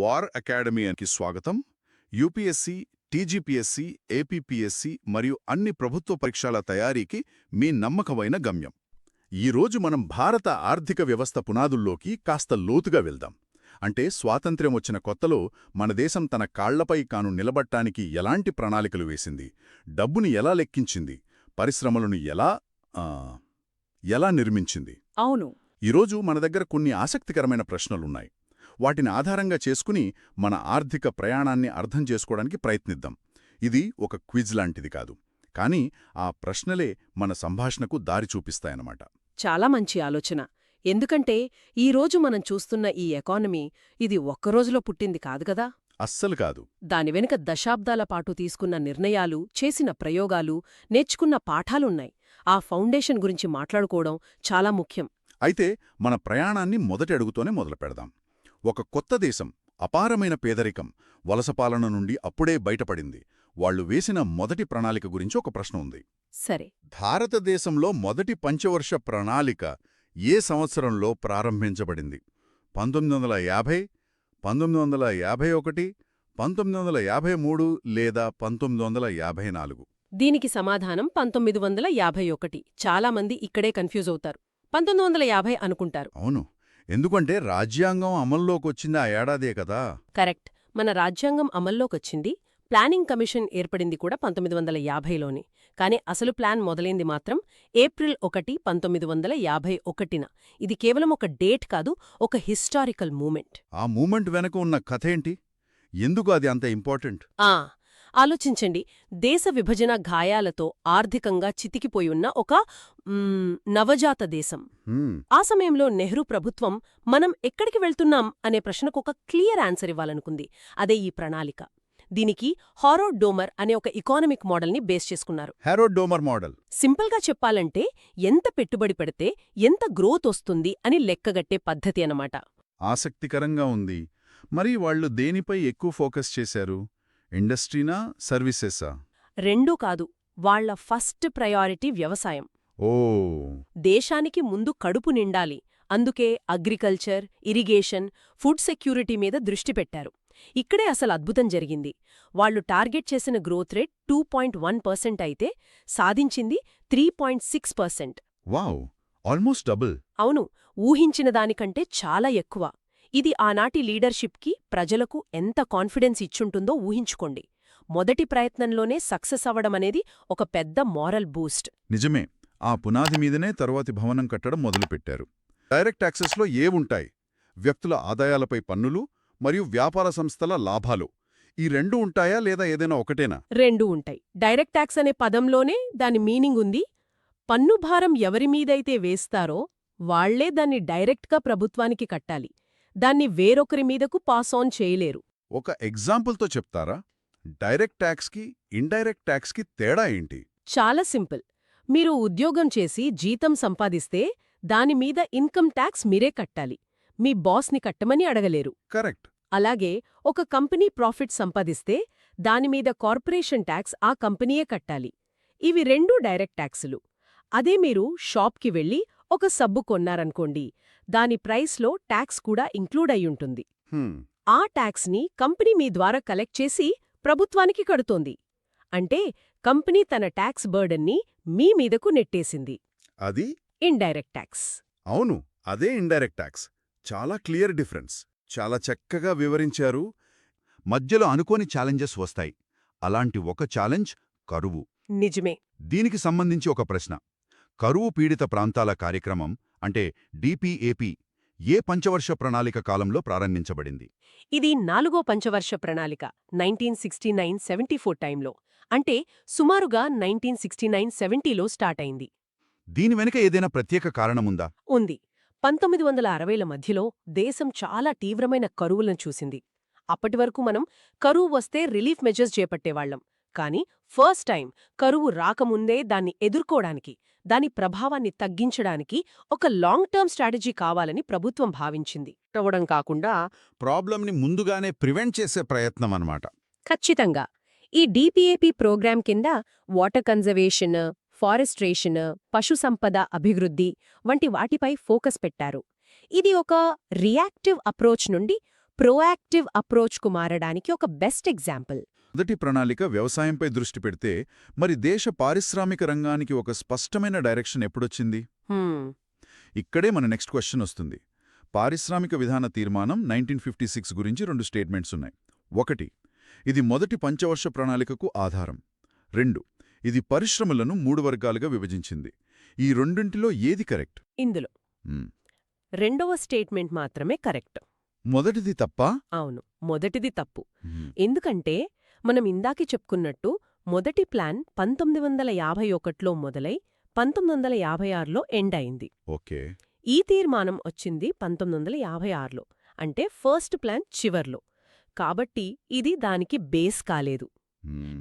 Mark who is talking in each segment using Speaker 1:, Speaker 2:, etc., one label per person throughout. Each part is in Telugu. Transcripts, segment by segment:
Speaker 1: వార్ అకాడమీకి స్వాగతం. యూపీఎస్సీ, టీజీపీఎస్సీ, ఏపీపీఎస్సీ మరియు అన్ని ప్రభుత్వ పరీక్షల తయారీకి మీ నమ్మకమైన గమ్యం. ఈరోజు మనం భారత ఆర్థిక వ్యవస్థ పునాదుల్లోకి కాస్త లోతుగా వెళ్దాం. అంటే స్వాతంత్ర్యం వచ్చిన కొత్తలో మన దేశం తన కాళ్లపై కాను నిలబట్టానికి ఎలాంటి ప్రణాళికలు వేసింది, డబ్బుని ఎలా లెక్కించింది, పరిశ్రమలను ఎలా నిర్మించింది.
Speaker 2: అవును.
Speaker 1: ఈరోజు మన దగ్గర కొన్ని ఆసక్తికరమైన ప్రశ్నలున్నాయి. వాటిని ఆధారంగా చేసుకుని మన ఆర్థిక ప్రయాణాన్ని అర్థం చేసుకోవడానికి ప్రయత్నిద్దాం. ఇది ఒక క్విజ్ లాంటిది కాదు, కానీ ఆ ప్రశ్నలే మన సంభాషణకు దారి చూపిస్తాయన్నమాట.
Speaker 2: చాలా మంచి ఆలోచన. ఎందుకంటే ఈరోజు మనం చూస్తున్న ఈ ఎకానమీ ఇది ఒక్కరోజులో పుట్టింది కాదు కదా.
Speaker 1: అస్సలు కాదు.
Speaker 2: దాని వెనుక దశాబ్దాల పాటు తీసుకున్న నిర్ణయాలు, చేసిన ప్రయోగాలు, నేర్చుకున్న పాఠాలున్నాయి. ఆ ఫౌండేషన్ గురించి మాట్లాడుకోవడం చాలా ముఖ్యం.
Speaker 1: అయితే మన ప్రయాణాన్ని మొదటి అడుగుతోనే మొదలుపెడదాం. ఒక కొత్త దేశం, అపారమైన పేదరికం, వలసపాలన నుండి అప్పుడే బయటపడింది. వాళ్లు వేసిన మొదటి ప్రణాళిక గురించి ఒక ప్రశ్న ఉంది.
Speaker 2: సరే,
Speaker 1: భారతదేశంలో మొదటి పంచవర్ష ప్రణాళిక ఏ సంవత్సరంలో ప్రారంభించబడింది? 1950, 1951, 1953 లేదా 1954?
Speaker 2: దీనికి సమాధానం 1951. చాలామంది ఇక్కడే కన్ఫ్యూజ్ అవుతారు. 1950 అనుకుంటారు.
Speaker 1: అవును, ఎందుకంటే రాజ్యాంగం అమల్లోకొచ్చింది ఆ ఏడాదే కదా.
Speaker 2: కరెక్ట్. మన రాజ్యాంగం అమల్లోకొచ్చింది, ప్లానింగ్ కమిషన్ ఏర్పడింది కూడా 1950లోనే. కానీ అసలు ప్లాన్ మొదలైంది మాత్రం ఏప్రిల్ 1, 1951న. ఇది కేవలం ఒక డేట్ కాదు, ఒక హిస్టారికల్ మూమెంట్.
Speaker 1: ఆ మూమెంట్ వెనక ఉన్న కథేంటి? ఎందుకు అది అంత ఇంపార్టెంట్?
Speaker 2: ఆలోచించండి. దేశ విభజన గాయాలతో ఆర్థికంగా చితికిపోయున్న ఒక నవజాత దేశం. ఆ సమయంలో నెహ్రూ ప్రభుత్వం మనం ఎక్కడికి వెళ్తున్నాం అనే ప్రశ్నకు ఒక క్లియర్ ఆన్సర్ ఇవ్వాలనుకుంది. అదే ఈ ప్రణాళిక. దీనికి హారోల్డ్ డోమర్ అనే ఒక ఎకానమిక్ మోడల్ని బేస్ చేసుకున్నారు.
Speaker 1: హారోల్డ్ డోమర్ మోడల్
Speaker 2: సింపుల్గా చెప్పాలంటే ఎంత పెట్టుబడి పెడితే ఎంత గ్రోత్ వస్తుంది అని లెక్కగట్టే పద్ధతి అన్నమాట.
Speaker 1: ఆసక్తికరంగా ఉంది. మరి వాళ్ళు దేనిపై ఎక్కువ ఫోకస్ చేశారు? ఇండస్ట్రీనా, సర్వీసెసా?
Speaker 2: రెండూ కాదు. వాళ్ల ఫస్ట్ ప్రయారిటీ వ్యవసాయం.
Speaker 1: ఓ,
Speaker 2: దేశానికి ముందు కడుపు నిండాలి. అందుకే అగ్రికల్చర్, ఇరిగేషన్, ఫుడ్ సెక్యూరిటీ మీద దృష్టి పెట్టారు. ఇక్కడే అసలు అద్భుతం జరిగింది. వాళ్లు టార్గెట్ చేసిన గ్రోత్ రేట్ 2.1% అయితే సాధించింది 3.6%.
Speaker 1: Wow, almost double.
Speaker 2: అవును, ఊహించిన దానికంటే చాలా ఎక్కువ. ఇది ఆనాటి లీడర్షిప్కి, ప్రజలకు ఎంత కాన్ఫిడెన్స్ ఇచ్చుంటుందో ఊహించుకోండి. మొదటి ప్రయత్నంలోనే సక్సెస్ అవ్వడమనేది ఒక పెద్ద మారల్ బూస్ట్.
Speaker 1: నిజమే. ఆ పునాది మీదనే తరువాతి భవనం కట్టడం మొదలుపెట్టారు. డైరెక్ట్ టాక్సెస్లో ఏవుంటాయి? వ్యక్తుల ఆదాయాలపై పన్నులు మరియు వ్యాపార సంస్థల లాభాలు. ఈ రెండూ ఉంటాయా లేదా ఏదైనా ఒకటేనా?
Speaker 2: రెండూ ఉంటాయి. డైరెక్ట్ ట్యాక్స్ అనే పదంలోనే దాని మీనింగ్ ఉంది. పన్ను భారం ఎవరిమీదైతే వేస్తారో వాళ్లే దాన్ని డైరెక్ట్గా ప్రభుత్వానికి కట్టాలి. దాన్ని వేరొకరి మీదకు పాస్ ఆన్ చేయలేరు.
Speaker 1: ఒక ఎగ్జాంపుల్తో చెప్తారా? డైరెక్ట్ ట్యాక్స్కి, ఇండైరెక్ట్ ట్యాక్స్కి తేడా ఏంటి?
Speaker 2: చాలా సింపుల్. మీరు ఉద్యోగం చేసి జీతం సంపాదిస్తే దానిమీద ఇన్కమ్ ట్యాక్స్ మీరే కట్టాలి. మీ బాస్ని కట్టమని అడగలేరు.
Speaker 1: కరెక్ట్.
Speaker 2: అలాగే ఒక కంపెనీ ప్రాఫిట్ సంపాదిస్తే దానిమీద కార్పొరేషన్ ట్యాక్స్ ఆ కంపెనీయే కట్టాలి. ఇవి రెండూ డైరెక్ట్ ట్యాక్సులు. అదే మీరు షాప్కి వెళ్ళి ఒక సబ్బు కొన్నారనుకోండి, దాని ప్రైస్లో ట్యాక్స్ కూడా ఇంక్లూడ్ అయ్యుంటుంది. ఆ ట్యాక్స్ని కంపెనీ మీ ద్వారా కలెక్ట్ చేసి ప్రభుత్వానికి కడుతోంది. అంటే కంపెనీ తన ట్యాక్స్ బర్డన్ని మీ మీదకు నెట్టేసింది.
Speaker 1: అది
Speaker 2: ఇండైరెక్ట్ ట్యాక్స్.
Speaker 1: అవును, అదే ఇండైరెక్ట్ ట్యాక్స్. చాలా క్లియర్ డిఫరెన్స్. చాలా చక్కగా వివరించారు. మధ్యలో అనుకోని ఛాలెంజెస్ వస్తాయి. అలాంటి ఒక ఛాలెంజ్ కరువు.
Speaker 2: నిజమే.
Speaker 1: దీనికి సంబంధించి ఒక ప్రశ్న. కరువు పీడిత ప్రాంతాల కార్యక్రమం అంటే డిపిఏపి ఏ పంచవర్ష ప్రణాళిక కాలంలో ప్రారంభించబడింది?
Speaker 2: ఇది 4వ పంచవర్ష ప్రణాళిక 1969-74 టైంలో. అంటే సుమారుగా 1969-70లో స్టార్ట్ అయింది.
Speaker 1: దీని వెనుక ఏదైనా ప్రత్యేక కారణముందా?
Speaker 2: ఉంది. 1960ల మధ్యలో దేశం చాలా తీవ్రమైన కరువులను చూసింది. అప్పటివరకు మనం కరువు వస్తే రిలీఫ్ మెజర్స్ చేపట్టేవాళ్లం. కానీ ఫస్ట్ టైం కరువు రాకముందే దాన్ని ఎదుర్కోవడానికి, దాని ప్రభావాన్ని తగ్గించడానికి ఒక లాంగ్ టర్మ్ స్ట్రాటజీ కావాలని ప్రభుత్వం భావించింది. అవడం కాకుండా
Speaker 1: ప్రాబ్లంని ముందుగానే ప్రివెంట్ చేసే ప్రయత్నం అన్నమాట.
Speaker 2: ఖచ్చితంగా. ఈ డిపిఏపి ప్రోగ్రాం కింద వాటర్ కన్జర్వేషన్, ఫారెస్ట్రేషన్, పశుసంపద అభివృద్ధి వంటి వాటిపై ఫోకస్ పెట్టారు. ఇది ఒక రియాక్టివ్ అప్రోచ్ నుండి ప్రోయాక్టివ్ అప్రోచ్కు మారడానికి ఒక బెస్ట్ ఎగ్జాంపుల్.
Speaker 1: మొదటి ప్రణాళిక వ్యవసాయంపై దృష్టి పెడితే మరి దేశ పారిశ్రామిక రంగానికి ఒక స్పష్టమైన డైరెక్షన్ ఎప్పుడొచ్చింది? ఇక్కడే మన నెక్స్ట్ క్వశ్చన్ వస్తుంది. పారిశ్రామిక విధాన తీర్మానం 1956 గురించి 2 స్టేట్మెంట్స్ ఉన్నాయి. 1, ఇది మొదటి పంచవర్ష ప్రణాళికకు ఆధారం. 2, ఇది పరిశ్రమలను 3 వర్గాలుగా విభజించింది. ఈ రెండింటిలో ఏది కరెక్ట్?
Speaker 2: ఇందులో రెండవ స్టేట్మెంట్ మాత్రమే కరెక్ట్.
Speaker 1: మొదటిది తప్పా?
Speaker 2: అవును, మొదటిది తప్పు. ఎందుకంటే మనం ఇందాకే చెప్పుకున్నట్టు మొదటి ప్లాన్ 1951లో మొదలై 1956లో ఎండ్ అయింది.
Speaker 1: ఓకే.
Speaker 2: ఈ తీర్మానం వచ్చింది 1956లో, అంటే ఫస్ట్ ప్లాన్ చివర్లో. కాబట్టి ఇది దానికి బేస్ కాలేదు.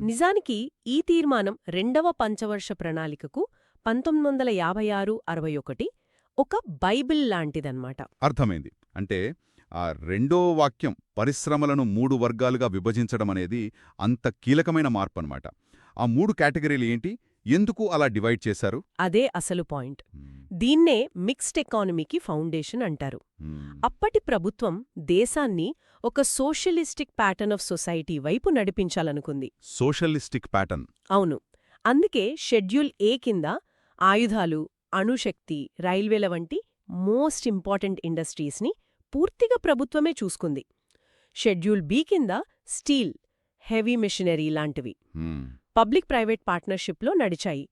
Speaker 2: నిజానికి ఈ తీర్మానం రెండవ పంచవర్ష ప్రణాళికకు 1956-61 ఒక బైబిల్ లాంటిదన్నమాట.
Speaker 1: అర్థమైంది. అంటే ఆ రెండో వాక్యం పరిశ్రమలను 3 వర్గాలుగా విభజించడం అనేది అంత కీలకమైన మార్పు అన్నమాట. ఆ 3 కేటగిరీలు ఏంటి? ఎందుకు అలా డివైడ్ చేశారు?
Speaker 2: అదే అసలు పాయింట్. దీన్నే మిక్స్డ్ ఎకానమీకి ఫౌండేషన్ అంటారు. అప్పటి ప్రభుత్వం దేశాన్ని ఒక సోషలిస్టిక్ ప్యాటర్న్ ఆఫ్ సొసైటీ వైపు నడిపించాలనుకుంది.
Speaker 1: Socialistic pattern.
Speaker 2: అవును. అందుకే షెడ్యూల్ ఏ కింద ఆయుధాలు, అణుశక్తి, రైల్వేల వంటి మోస్ట్ ఇంపార్టెంట్ ఇండస్ట్రీస్ని పూర్తిగా ప్రభుత్వమే చూసుకుంది. షెడ్యూల్ బి కింద స్టీల్, హెవీ మెషినరీ లాంటివి పబ్లిక్ ప్రైవేట్ పార్ట్నర్షిప్లో నడిచాయి.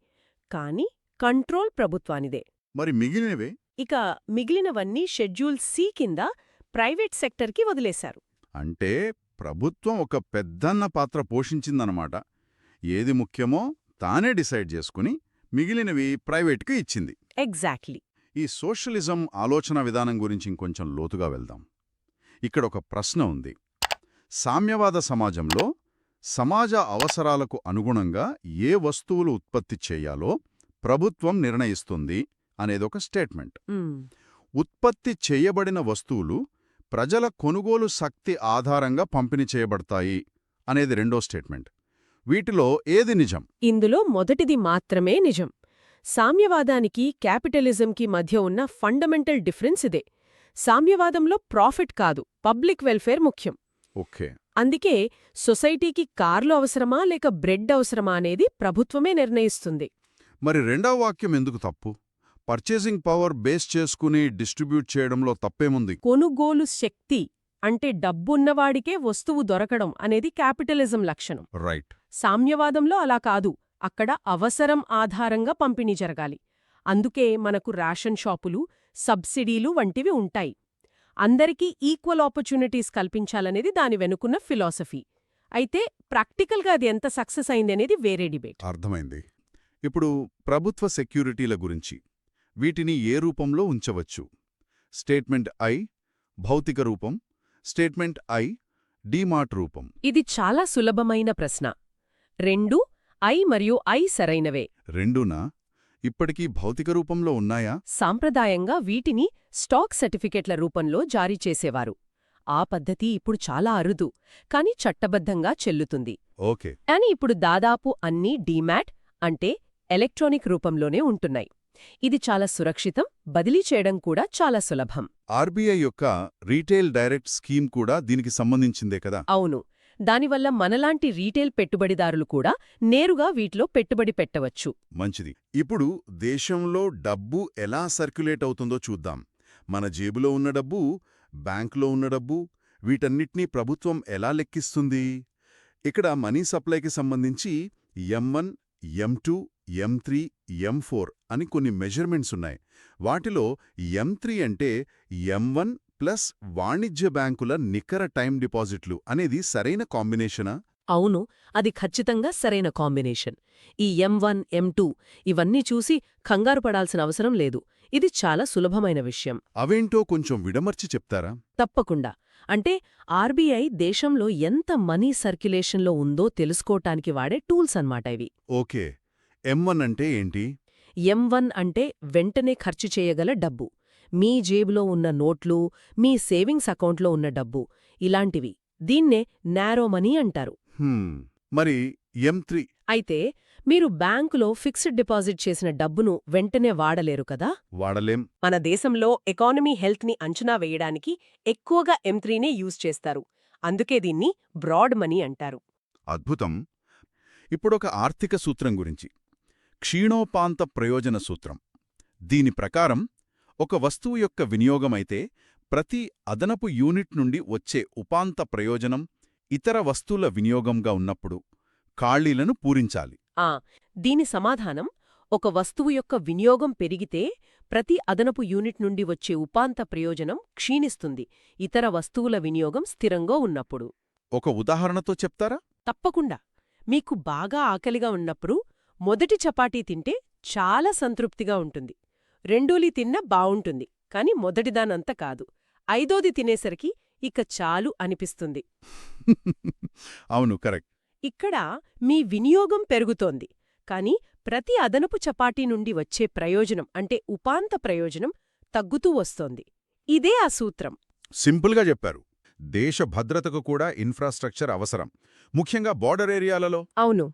Speaker 2: కానీ కంట్రోల్ ప్రభుత్వానిదే.
Speaker 1: మరి మిగిలినవే?
Speaker 2: ఇక మిగిలినవన్నీ షెడ్యూల్ సి కింద ప్రైవేట్ సెక్టర్కి వదిలేశారు.
Speaker 1: అంటే ప్రభుత్వం ఒక పెద్దన్న పాత్ర పోషించిందన్నమాట. ఏది ముఖ్యమో తానే డిసైడ్ చేసుకుని మిగిలినవి ప్రైవేట్కి ఇచ్చింది.
Speaker 2: ఎగ్జాక్ట్లీ.
Speaker 1: ఈ సోషలిజం ఆలోచన విధానం గురించి ఇంకొంచెం లోతుగా వెళ్దాం. ఇక్కడ ఒక ప్రశ్న ఉంది. సామ్యవాద సమాజంలో సమాజ అవసరాలకు అనుగుణంగా ఏ వస్తువులు ఉత్పత్తి చేయాలో ప్రభుత్వం నిర్ణయిస్తుంది అనేదొక స్టేట్మెంట్. ఉత్పత్తి చేయబడిన వస్తువులు ప్రజల కొనుగోలు శక్తి ఆధారంగా పంపిణీ చేయబడతాయి అనేది రెండో స్టేట్మెంట్. వీటిలో ఏది నిజం?
Speaker 2: ఇందులో మొదటిది మాత్రమే నిజం. సామ్యవాదానికి క్యాపిటలిజంకి మధ్య ఉన్న ఫండమెంటల్ డిఫరెన్స్ ఇదే. సామ్యవాదంలో ప్రాఫిట్ కాదు, పబ్లిక్ వెల్ఫేర్ ముఖ్యం.
Speaker 1: ఓకే.
Speaker 2: అందుకే సొసైటీకి కార్లు అవసరమా లేక బ్రెడ్ అవసరమా అనేది ప్రభుత్వమే నిర్ణయిస్తుంది.
Speaker 1: మరి రెండవ వాక్యం ఎందుకు తప్పు? పర్చేసింగ్ పవర్ బేస్ చేసుకుని డిస్ట్రిబ్యూట్ చేయడంలో తప్పేముంది?
Speaker 2: కొనుగోలు శక్తి అంటే డబ్బున్నవాడికే వస్తువు దొరకడం అనేది క్యాపిటలిజం లక్షణం.
Speaker 1: రైట్.
Speaker 2: సామ్యవాదంలో అలా కాదు, అక్కడ అవసరం ఆధారంగా పంపిణీ జరగాలి. అందుకే మనకు రేషన్ షాపులు, సబ్సిడీలు వంటివి ఉంటాయి. అందరికీ ఈక్వల్ ఆపర్చునిటీస్ కల్పించాలనేది దాని వెనుకున్న ఫిలాసఫీ. అయితే ప్రాక్టికల్గా అది ఎంత సక్సెస్ అయిందనేది వేరే డిబేట్.
Speaker 1: అర్థమైంది. ఇప్పుడు ప్రభుత్వ సెక్యూరిటీల గురించి. వీటిని ఏ రూపంలో ఉంచవచ్చు? స్టేట్మెంట్ ఐ భౌతిక రూపం, స్టేట్మెంట్ ఐ డీమార్ట్ రూపం.
Speaker 2: ఇది చాలా సులభమైన ప్రశ్న. రెండూ ఐ మరియు ఐ సరైనవే.
Speaker 1: రెండూనా? ఇప్పటికీ భౌతిక రూపంలో ఉన్నాయా?
Speaker 2: సాంప్రదాయంగా వీటిని స్టాక్ సర్టిఫికెట్ల రూపంలో జారీ చేసేవారు. ఆ పద్ధతి ఇప్పుడు చాలా అరుదు, కాని చట్టబద్ధంగా చెల్లుతుంది.
Speaker 1: ఓకే.
Speaker 2: అని ఇప్పుడు దాదాపు అన్నీ డీమ్యాట్ అంటే ఎలక్ట్రానిక్ రూపంలోనే ఉంటున్నాయి. ఇది చాలా సురక్షితం, బదిలీ చేయడం కూడా చాలా సులభం.
Speaker 1: ఆర్బీఐ యొక్క రీటైల్ డైరెక్ట్ స్కీమ్ కూడా దీనికి సంబంధించిందే కదా?
Speaker 2: అవును. దానివల్ల మనలాంటి రీటైల్ పెట్టుబడిదారులు కూడా నేరుగా వీటిలో పెట్టుబడి పెట్టవచ్చు.
Speaker 1: మంచిది. ఇప్పుడు దేశంలో డబ్బు ఎలా సర్క్యులేట్ అవుతుందో చూద్దాం. మన జేబులో ఉన్న డబ్బు, బ్యాంకులో ఉన్న డబ్బు, వీటన్నిటినీ ప్రభుత్వం ఎలా లెక్కిస్తుంది? ఇక్కడ మనీ సప్లైకి సంబంధించి M1, M2, M3, M4 అని కొన్ని మెజర్మెంట్స్ ఉన్నాయి. వాటిలో M3 అంటే M1 ప్లస్ వాణిజ్య బ్యాంకుల నికర టైం డిపాజిట్లు అనేది సరైన కాంబినేషనా?
Speaker 2: అవును, అది ఖచ్చితంగా సరైన కాంబినేషన్. ఈ M1, M2 ఇవన్నీ చూసి కంగారు పడాల్సిన అవసరం లేదు. ఇది చాలా సులభమైన విషయం.
Speaker 1: అవేంటో కొంచెం విడమర్చి చెప్తారా?
Speaker 2: తప్పకుండా. అంటే ఆర్బీఐ దేశంలో ఎంత మనీ సర్క్యులేషన్లో ఉందో తెలుసుకోటానికి వాడే టూల్స్ అన్నమాట ఇవి.
Speaker 1: ఓకే. M1 అంటే ఏంటి?
Speaker 2: M1 అంటే వెంటనే ఖర్చు చేయగల డబ్బు. మీ జేబులో ఉన్న నోట్లు, మీ సేవింగ్స్ అకౌంట్లో ఉన్న డబ్బు, ఇలాంటివి. దీన్నే నారో మనీ అంటారు.
Speaker 1: మరి M3?
Speaker 2: అయితే మీరు బ్యాంకులో ఫిక్స్డ్ డిపాజిట్ చేసిన డబ్బును వెంటనే వాడలేరు కదా.
Speaker 1: వాడలేం.
Speaker 2: మన దేశంలో ఎకానమీ హెల్త్ని అంచనా వేయడానికి ఎక్కువగా M3నే యూజ్ చేస్తారు. అందుకే దీన్ని బ్రాడ్ మనీ అంటారు.
Speaker 1: అద్భుతం. ఇప్పుడొక ఆర్థిక సూత్రం గురించి. క్షీణోపాంత ప్రయోజన సూత్రం. దీని ప్రకారం ఒక వస్తువు యొక్క వినియోగమైతే ప్రతి అదనపు యూనిట్ నుండి వచ్చే ఉపాంత ప్రయోజనం ఇతర వస్తువుల వినియోగంగా ఉన్నప్పుడు ఖాళీలను పూరించాలి.
Speaker 2: దీని సమాధానం, ఒక వస్తువు యొక్క వినియోగం పెరిగితే ప్రతి అదనపు యూనిట్ నుండి వచ్చే ఉపాంత ప్రయోజనం క్షీణిస్తుంది ఇతర వస్తువుల వినియోగం స్థిరంగా ఉన్నప్పుడు.
Speaker 1: ఒక ఉదాహరణతో చెప్తారా?
Speaker 2: తప్పకుండా. మీకు బాగా ఆకలిగా ఉన్నప్పుడు మొదటి చపాతీ తింటే చాలా సంతృప్తిగా ఉంటుంది. రెండోది తిన్నా బావుంటుంది, కాని మొదటిదానంత కాదు. ఐదోది తినేసరికి ఇక చాలు అనిపిస్తుంది.
Speaker 1: అవును, కరెక్ట్.
Speaker 2: ఇక్కడ మీ వినియోగం పెరుగుతోంది, కాని ప్రతి అదనపు చపాతీ నుండి వచ్చే ప్రయోజనం అంటే ఉపాంత ప్రయోజనం తగ్గుతూ వస్తోంది. ఇదే ఆ సూత్రం.
Speaker 1: సింపుల్గా చెప్పారు. దేశ భద్రతకు కూడా ఇన్ఫ్రాస్ట్రక్చర్ అవసరం, ముఖ్యంగా బోర్డర్ ఏరియాలలో.
Speaker 2: అవును.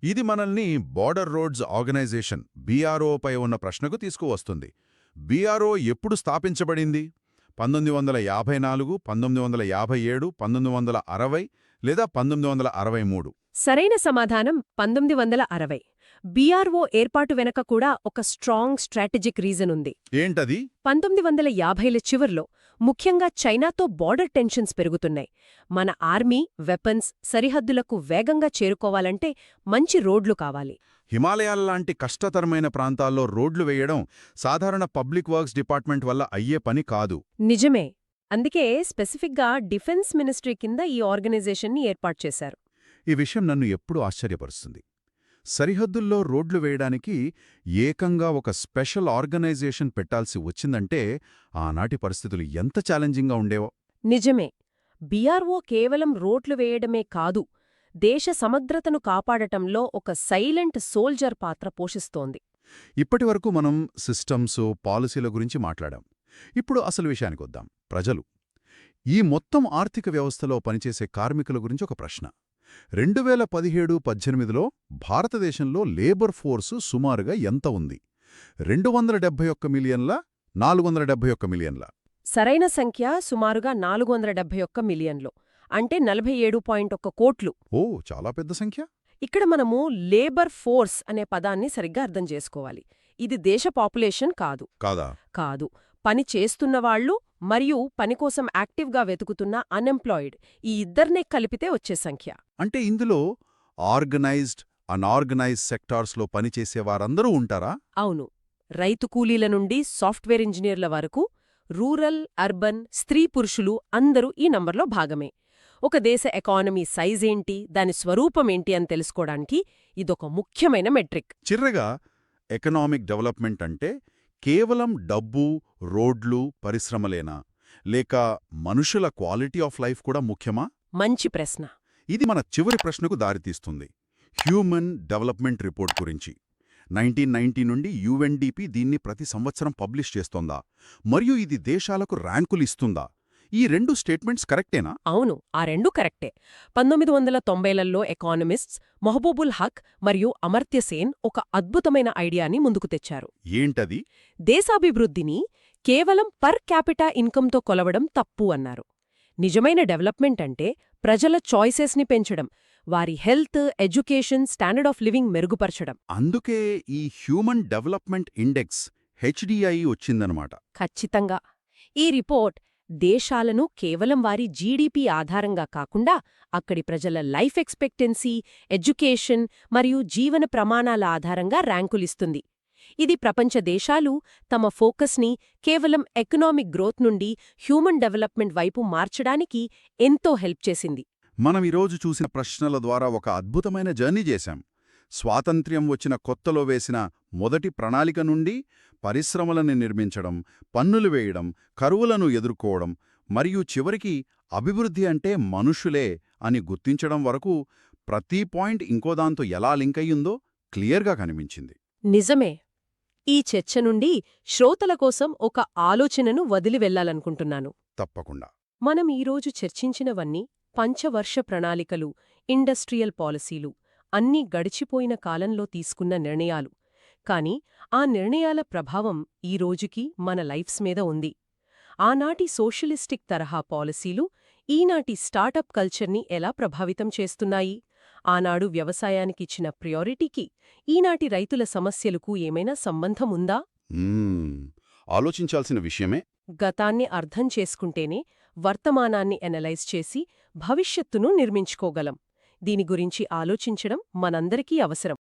Speaker 1: ఇది మనల్ని బోర్డర్ రోడ్స్ ఆర్గనైజేషన్ BROపై ఉన్న ప్రశ్నకు తీసుకువస్తుంది. BRO ఎప్పుడు స్థాపించబడింది? 1954, 1957, 1960 లేదా 1963?
Speaker 2: సరైన సమాధానం 1960. BRO ఏర్పాటు వెనక కూడా ఒక స్ట్రాంగ్ స్ట్రాటజిక్ రీజన్ ఉంది.
Speaker 1: ఏంటది?
Speaker 2: 1950ల చివర్లో ముఖ్యంగా చైనాతో బార్డర్ టెన్షన్స్ పెరుగుతున్నాయి. మన ఆర్మీ, వెపన్స్ సరిహద్దులకు వేగంగా చేరుకోవాలంటే మంచి రోడ్లు కావాలి.
Speaker 1: హిమాలయాల్లాంటి కష్టతరమైన ప్రాంతాల్లో రోడ్లు వేయడం సాధారణ పబ్లిక్ వర్క్స్ డిపార్ట్మెంట్ వల్ల అయ్యే పని కాదు.
Speaker 2: నిజమే. అందుకే స్పెసిఫిక్గా డిఫెన్స్ మినిస్ట్రీ కింద ఈ ఆర్గనైజేషన్ని ఏర్పాటు చేశారు.
Speaker 1: ఈ విషయం నన్ను ఎప్పుడూ ఆశ్చర్యపరుస్తుంది. సరిహద్దుల్లో రోడ్లు వేయడానికి ఏకంగా ఒక స్పెషల్ ఆర్గనైజేషన్ పెట్టాల్సి వచ్చిందంటే ఆనాటి పరిస్థితులు ఎంత ఛాలెంజింగ్గా ఉండేవో.
Speaker 2: నిజమే. BRO కేవలం రోడ్లు వేయడమే కాదు, దేశ సమగ్రతను కాపాడటంలో ఒక సైలెంట్ సోల్జర్ పాత్ర పోషిస్తోంది.
Speaker 1: ఇప్పటివరకు మనం సిస్టమ్స్, పాలసీల గురించి మాట్లాడాం. ఇప్పుడు అసలు విషయానికొద్దాం. ప్రజలు. ఈ మొత్తం ఆర్థిక వ్యవస్థలో పనిచేసే కార్మికుల గురించి ఒక ప్రశ్న. 2017-18లో భారతదేశంలో లేబర్ ఫోర్సు సుమారుగా ఎంత ఉంది? 271 మిలియన్ల, 471 మిలియన్ల?
Speaker 2: సరైన సంఖ్య సుమారుగా 471 మిలియన్లు, అంటే 47.1 కోట్లు.
Speaker 1: ఓ, చాలా పెద్ద సంఖ్య.
Speaker 2: ఇక్కడ మనము లేబర్ ఫోర్స్ అనే పదాన్ని సరిగ్గా అర్థం చేసుకోవాలి. ఇది దేశ పాపులేషన్ కాదు.
Speaker 1: కాదా?
Speaker 2: కాదు. పని చేస్తున్నవాళ్లు మరియు పనికోసం యాక్టివ్గా వెతుకుతున్న అన్ఎంప్లాయిడ్, ఈ ఇద్దర్నే కలిపితే వచ్చే సంఖ్య.
Speaker 1: అంటే ఇందులో ఆర్గనైజ్డ్, అన్ఆర్గనైజ్డ్ సెక్టార్స్లో పనిచేసేవారందరూ ఉంటారా?
Speaker 2: అవును. రైతు కూలీల నుండి సాఫ్ట్వేర్ ఇంజనీర్ల వరకు, రూరల్, అర్బన్, స్త్రీ పురుషులు అందరూ ఈ నంబర్లో భాగమే. ఒక దేశ ఎకానమీ సైజేంటి, దాని స్వరూపమేంటి అని తెలుసుకోవడానికి ఇదొక ముఖ్యమైన మెట్రిక్.
Speaker 1: చిర్రగా ఎకనామిక్ డెవలప్మెంట్ అంటే కేవలం డబ్బు, రోడ్లు, పరిశ్రమలేనా? లేక మనుషుల క్వాలిటీ ఆఫ్ లైఫ్ కూడా ముఖ్యమా?
Speaker 2: మంచి ప్రశ్న.
Speaker 1: ఇది మన చివరి ప్రశ్నకు దారితీస్తుంది. హ్యూమన్ డెవలప్మెంట్ రిపోర్ట్ గురించి. 1990 నుండి UNDP దీన్ని ప్రతి సంవత్సరం పబ్లిష్ చేస్తోందా? మరియు ఇది దేశాలకు ర్యాంకులు ఇస్తుందా? ఈ రెండు స్టేట్మెంట్స్ కరెక్టేనా?
Speaker 2: అవును, ఆ రెండూ కరెక్టే. 1990లలో ఎకానమిస్ట్స్ మహబూబుల్ హక్ మరియు అమర్త్య సేన్ ఒక అద్భుతమైన ఐడియాని ముందుకు తెచ్చారు.
Speaker 1: ఏంటది?
Speaker 2: దేశాభివృద్ధిని కేవలం పర్ క్యాపిటా ఇన్కంతో కొలవడం తప్పు అన్నారు. నిజమైన డెవలప్మెంట్ అంటే ప్రజల చాయిసెస్ని పెంచడం, వారి health, education, standard of living మెరుగుపరచడం.
Speaker 1: అందుకే ఈ హ్యూమన్ డెవలప్మెంట్ ఇండెక్స్ HDI వచ్చిందనమాట.
Speaker 2: ఖచ్చితంగా. ఈ రిపోర్ట్ దేశాలను కేవలం వారి జీడీపీ ఆధారంగా కాకుండా అక్కడి ప్రజల లైఫ్ ఎక్స్పెక్టెన్సీ, ఎడ్యుకేషన్ మరియు జీవన ప్రమాణాల ఆధారంగా ర్యాంకులిస్తుంది. ఇది ప్రపంచ దేశాలు తమ ఫోకస్ని కేవలం ఎకనామిక్ గ్రోత్ నుండి హ్యూమన్ డెవలప్మెంట్ వైపు మార్చడానికి ఎంతో హెల్ప్ చేసింది.
Speaker 1: మనం ఈరోజు చూసిన ప్రశ్నల ద్వారా ఒక అద్భుతమైన జర్నీ చేశాం. స్వాతంత్ర్యం వచ్చిన కొత్తలో వేసిన మొదటి ప్రణాళిక నుండి పరిశ్రమలను నిర్మించడం, పన్నులు వేయడం, కరువులను ఎదుర్కోవడం మరియు చివరికి అభివృద్ధి అంటే మనుషులే అని గుర్తించడం వరకు ప్రతి పాయింట్ ఇంకోదాంతో ఎలా లింక్ అయ్యిందో క్లియర్గా కనిపించింది.
Speaker 2: నిజమే. ఈ చర్చ నుండి శ్రోతల కోసం ఒక ఆలోచనను వదిలి వెళ్లాలనుకుంటున్నాను.
Speaker 1: తప్పకుండా.
Speaker 2: మనం ఈరోజు చర్చించినవన్నీ పంచవర్ష ప్రణాళికలు, ఇండస్ట్రియల్ పాలసీలు, అన్నీ గడిచిపోయిన కాలంలో తీసుకున్న నిర్ణయాలు. కాని ఆ నిర్ణయాల ప్రభావం ఈ రోజుకి మన లైఫ్స్ మీద ఉంది. ఆనాటి సోషలిస్టిక్ తరహా పాలసీలు ఈనాటి స్టార్టప్ కల్చర్ని ఎలా ప్రభావితం చేస్తున్నాయి? ఆనాడు వ్యవసాయానికిచ్చిన ప్రయారిటీకి ఈనాటి రైతుల సమస్యలకు ఏమైనా సంబంధం ఉందా?
Speaker 1: ఆలోచించాల్సిన విషయమే.
Speaker 2: గతాన్ని అర్థం చేసుకుంటేనే వర్తమానాన్ని ఎనలైజ్ చేసి భవిష్యత్తును నిర్మించుకోగలం. దీని గురించి ఆలోచించడం మనందరికీ అవసరం.